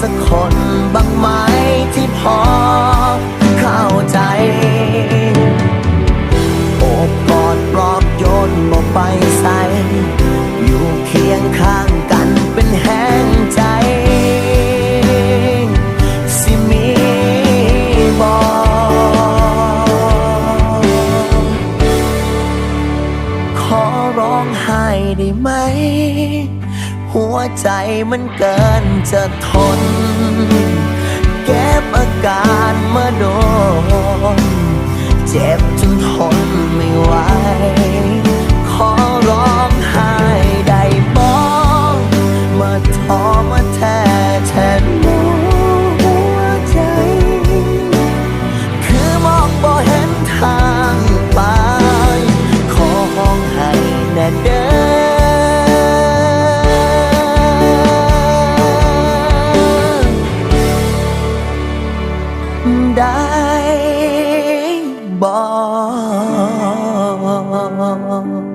สักคนบ้างไหมที่พอเข้าใจโอบกอดปลอบโยนบอกไปใส่อยู่เคียงข้างกันเป็นแห้งใจสิมีบอกขอร้องไห้ได้ไหมหัวใจมันเกินจะทนเก็บอาการมาโดนเจ็บจนทนไม่ไหวขอร้องไห้ได้บอกมาทอมาแท้แทนหัวใจคือมองบ่เห็นทางไปขอร้องไห้แน่เด้อได้บอก